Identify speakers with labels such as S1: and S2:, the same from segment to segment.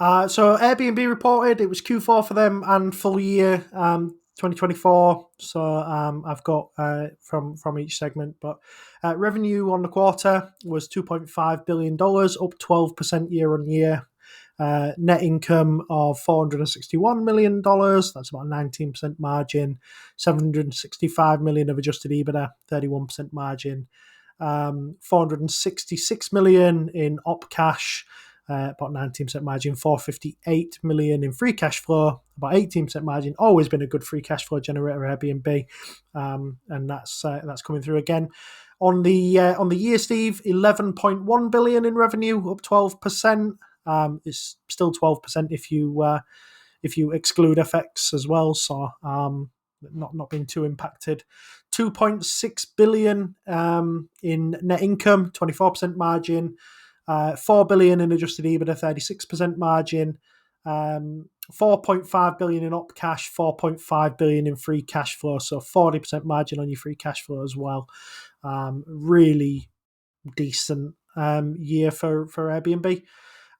S1: So Airbnb reported it was Q4 for them and full year 2024. So I've got from each segment, but revenue on the quarter was $2.5 billion, up 12% year on year. Net income of $461 million. That's about a 19% margin. $765 million of adjusted EBITDA, 31% margin. $466 million in op cash, about 19% margin. $458 million in free cash flow, about 18% margin. Always been a good free cash flow generator, Airbnb, and that's coming through again. On the year, Steve, $11.1 billion in revenue, up 12%. It's still 12% if you exclude FX as well. So not being too impacted. $2.6 billion in net income, 24% margin. $4 billion in adjusted EBITDA, 36% margin. $4.5 billion in op cash, $4.5 billion in free cash flow. So 40% margin on your free cash flow as well. Really decent year for Airbnb.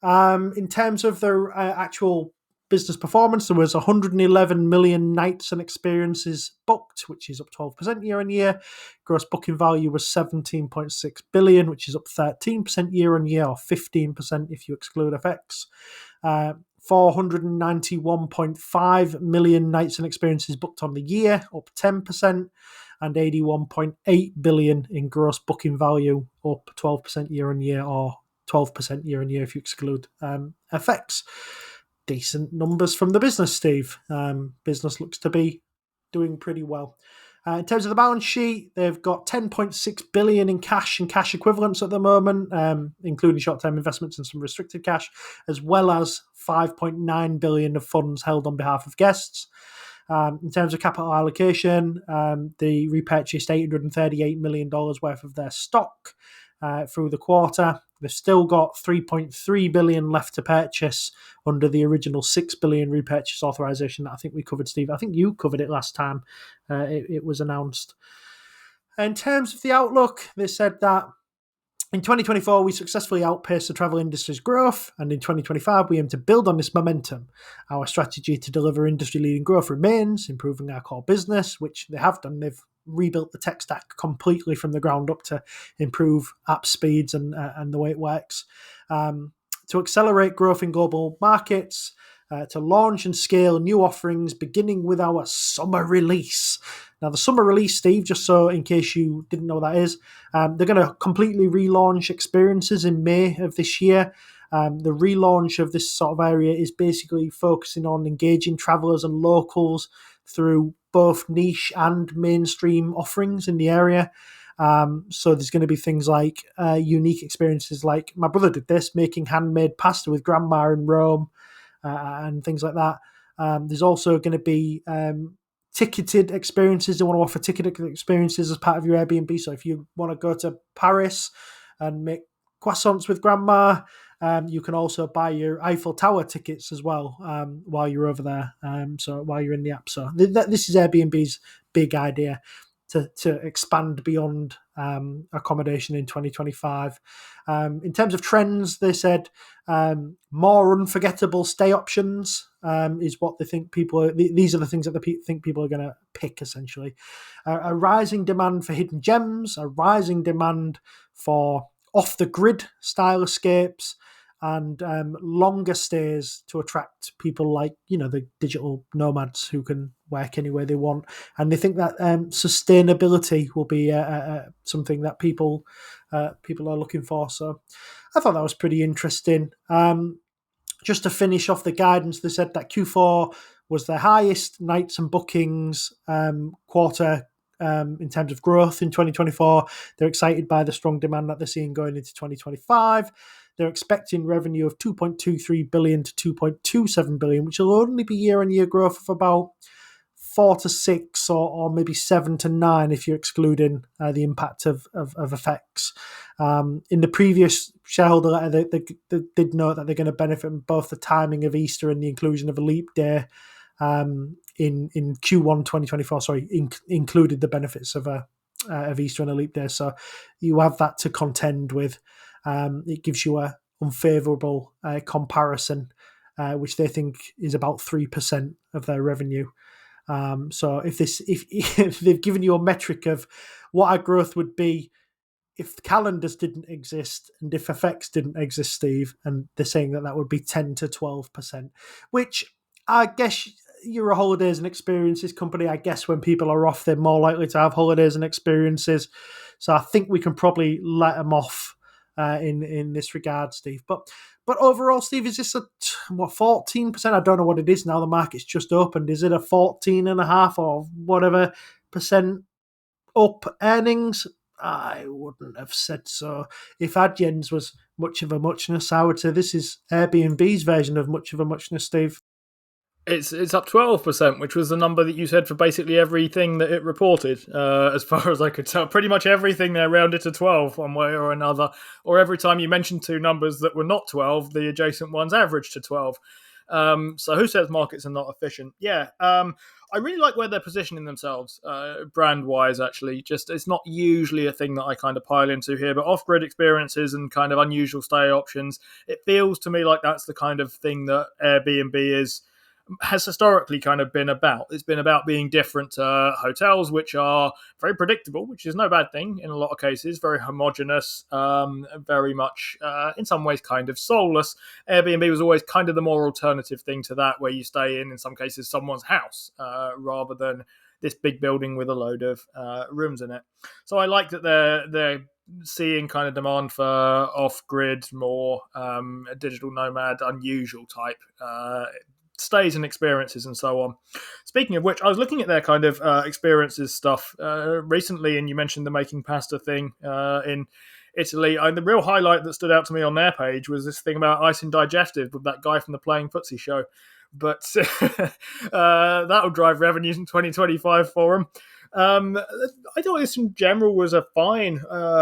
S1: In terms of their actual business performance, there was 111 million nights and experiences booked, which is up 12% year on year. Gross booking value was 17.6 billion, which is up 13% year on year, or 15% if you exclude FX. 491.5 million nights and experiences booked on the year, up 10%, and 81.8 billion in gross booking value, up 12% year on year, or 12% year on year if you exclude FX. Decent numbers from the business, Steve. Business looks to be doing pretty well. In terms of the balance sheet, they've got 10.6 billion in cash and cash equivalents at the moment, including short-term investments and some restricted cash, as well as 5.9 billion of funds held on behalf of guests. In terms of capital allocation, they repurchased $838 million worth of their stock through the quarter. They've still got 3.3 billion left to purchase under the original 6 billion repurchase authorization that I think we covered, Steve. I think you covered it last time it was announced. In terms of the outlook, they said that in 2024, we successfully outpaced the travel industry's growth, and in 2025, we aim to build on this momentum. Our strategy to deliver industry-leading growth remains, improving our core business, which they have done. They've rebuilt the tech stack completely from the ground up to improve app speeds and the way it works. To accelerate growth in global markets, to launch and scale new offerings, beginning with our summer release. Now, the summer release, Steve, just so in case you didn't know what that is, they're going to completely relaunch experiences in May of this year. The relaunch of this sort of area is basically focusing on engaging travelers and locals through both niche and mainstream offerings in the area. So there's going to be things like unique experiences, like my brother did this, making handmade pasta with grandma in Rome, and things like that. There's also going to be ticketed experiences. They want to offer ticketed experiences as part of your Airbnb. So if you want to go to Paris and make croissants with grandma, you can also buy your Eiffel Tower tickets as well while you're over there. So while you're in the app. So this is Airbnb's big idea to expand beyond accommodation in 2025. In terms of trends, they said more unforgettable stay options is what they think these are the things that they think people are going to pick, essentially. A rising demand for hidden gems, a rising demand for off-the-grid style escapes, and longer stays to attract people like, the digital nomads who can work any way they want. And they think that sustainability will be something that people are looking for. So I thought that was pretty interesting. Just to finish off the guidance, they said that Q4 was their highest nights and bookings quarter in terms of growth in 2024. They're excited by the strong demand that they're seeing going into 2025. They're expecting revenue of 2.23 billion to 2.27 billion, which will only be year-on-year growth of about 4 to 6 or maybe 7 to 9 if you're excluding the impact of effects. In the previous shareholder letter, they did note that they're going to benefit from both the timing of Easter and the inclusion of a leap day in Q1 2024. Included the benefits of Easter and a leap day. So you have that to contend with. It gives you a unfavourable comparison which they think is about 3% of their revenue. So if they've given you a metric of what our growth would be if calendars didn't exist and if effects didn't exist, Steve, and they're saying that would be 10 to 12%, which I guess you're a holidays and experiences company. I guess when people are off, they're more likely to have holidays and experiences. So I think we can probably let them off in this regard, Steve. But overall, Steve, is this a 14%? I don't know what it is now. The market's just opened. Is it a 14.5 or whatever percent up earnings? I wouldn't have said so. If Adyen's was much of a muchness, I would say this is Airbnb's version of much of a muchness, Steve.
S2: It's up 12%, which was the number that you said for basically everything that it reported, as far as I could tell. Pretty much everything there rounded to 12 one way or another. Or every time you mentioned two numbers that were not 12, the adjacent ones averaged to 12. So who says markets are not efficient? Yeah, I really like where they're positioning themselves, brand-wise, actually. Just it's not usually a thing that I kind of pile into here, but off-grid experiences and kind of unusual stay options, it feels to me like that's the kind of thing that Airbnb has historically kind of been about. It's been about being different to hotels, which are very predictable, which is no bad thing in a lot of cases, very homogenous, very much, in some ways, kind of soulless. Airbnb was always kind of the more alternative thing to that, where you stay in some cases, someone's house, rather than this big building with a load of rooms in it. So I like that they're seeing kind of demand for off-grid, more digital nomad, unusual type stays and experiences and so on. Speaking of which, I was looking at their kind of experiences stuff recently, and you mentioned the making pasta thing in Italy. The real highlight that stood out to me on their page was this thing about ice and digestive with that guy from the Playing FTSE show. But that'll drive revenues in 2025 for them. I thought this in general was a fine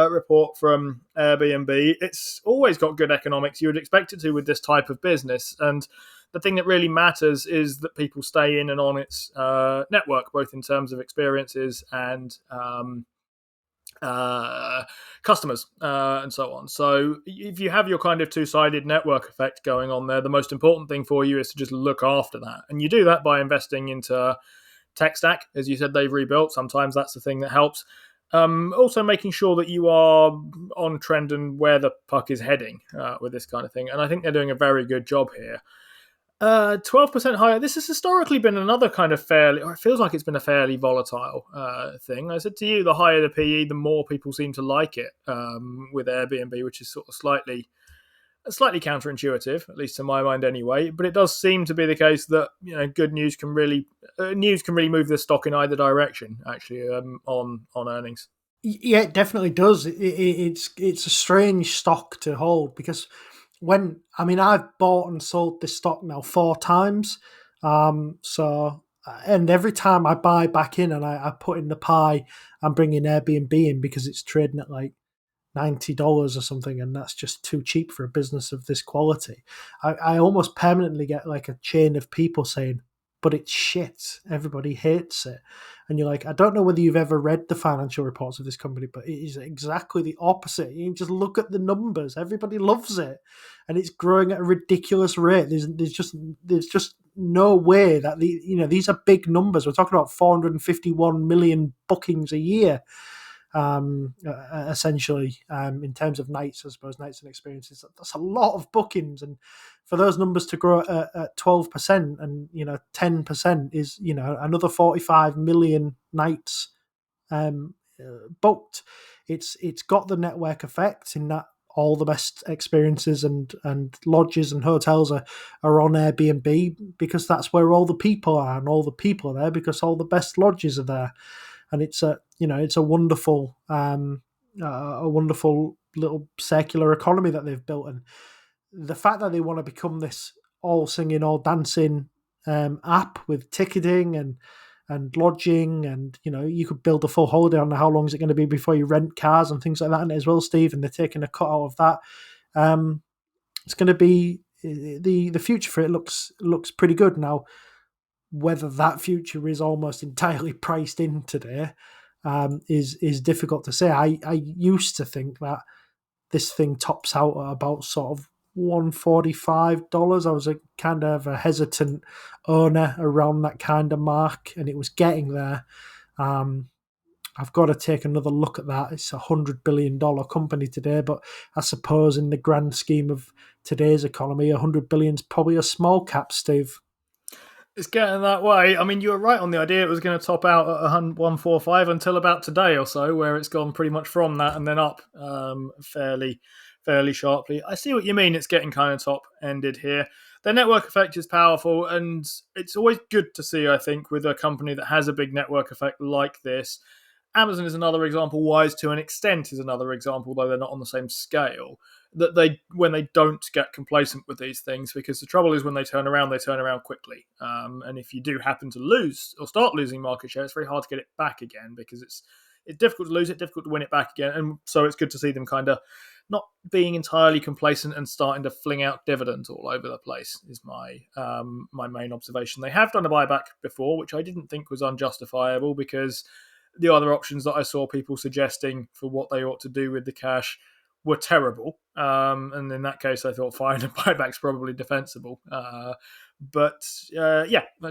S2: report from Airbnb. It's always got good economics. You would expect it to with this type of business. And the thing that really matters is that people stay in and on its network, both in terms of experiences and customers and so on. So if you have your kind of two-sided network effect going on there, the most important thing for you is to just look after that. And you do that by investing into tech stack. As you said, they've rebuilt. Sometimes that's the thing that helps. Also making sure that you are on trend and where the puck is heading with this kind of thing. And I think they're doing a very good job here. 12% higher. This has historically been another kind of fairly, or it feels like it's been a fairly volatile thing. I said to you, the higher the PE, the more people seem to like it with Airbnb, which is sort of slightly counterintuitive, at least to my mind anyway. But it does seem to be the case that good news can really move the stock in either direction. Actually, on earnings.
S1: Yeah, it definitely does. It's a strange stock to hold because I've bought and sold this stock now 4 times. And every time I buy back in and I put in the pie, I'm bringing Airbnb in because it's trading at like $90 or something, and that's just too cheap for a business of this quality. I almost permanently get like a chain of people saying, but it's shit. Everybody hates it. And you're like, I don't know whether you've ever read the financial reports of this company, but it is exactly the opposite. You just look at the numbers. Everybody loves it. And it's growing at a ridiculous rate. There's just no way that these are big numbers. We're talking about 451 million bookings a year. Essentially, in terms of nights, I suppose, nights and experiences. That's a lot of bookings, and for those numbers to grow at 12% and 10% is another 45 million nights booked. It's got the network effect in that all the best experiences and lodges and hotels are on Airbnb because that's where all the people are, and all the people are there because all the best lodges are there. And it's a wonderful little circular economy that they've built. And the fact that they want to become this all singing, all dancing app with ticketing and lodging, and you could build a full holiday on how long is it going to be before you rent cars and things like that in it as well, Steve. And they're taking a cut out of that. It's going to be the future for it looks pretty good now. Whether that future is almost entirely priced in today is difficult to say. I used to think that this thing tops out at about sort of $145. I was a kind of a hesitant owner around that kind of mark, and it was getting there. I've got to take another look at that. It's $100 billion company today, but I suppose in the grand scheme of today's economy, $100 billion is probably a small cap, Steve.
S2: It's getting that way. I mean, you were right on the idea it was going to top out at 145 until about today or so, where it's gone pretty much from that and then up fairly sharply. I see what you mean. It's getting kind of top ended here. The network effect is powerful, and it's always good to see, I think, with a company that has a big network effect like this. Amazon is another example. Wise to an extent is another example, though they're not on the same scale. That when they don't get complacent with these things, because the trouble is when they turn around quickly. And if you do happen to lose or start losing market share, it's very hard to get it back again, because it's difficult to lose it, difficult to win it back again. And so it's good to see them kind of not being entirely complacent and starting to fling out dividends all over the place is my main observation. They have done a buyback before, which I didn't think was unjustifiable, because the other options that I saw people suggesting for what they ought to do with the cash were terrible. And in that case, I thought, fine, a buyback's probably defensible. But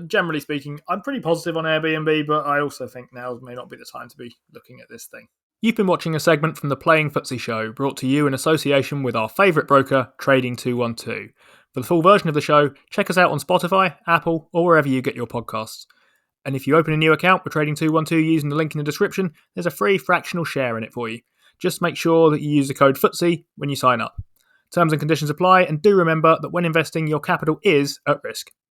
S2: generally speaking, I'm pretty positive on Airbnb, but I also think now may not be the time to be looking at this thing. You've been watching a segment from the Playing FTSE show, brought to you in association with our favourite broker, Trading 212. For the full version of the show, check us out on Spotify, Apple, or wherever you get your podcasts. And if you open a new account for Trading 212 using the link in the description, there's a free fractional share in it for you. Just make sure that you use the code FTSE when you sign up. Terms and conditions apply, and do remember that when investing, your capital is at risk.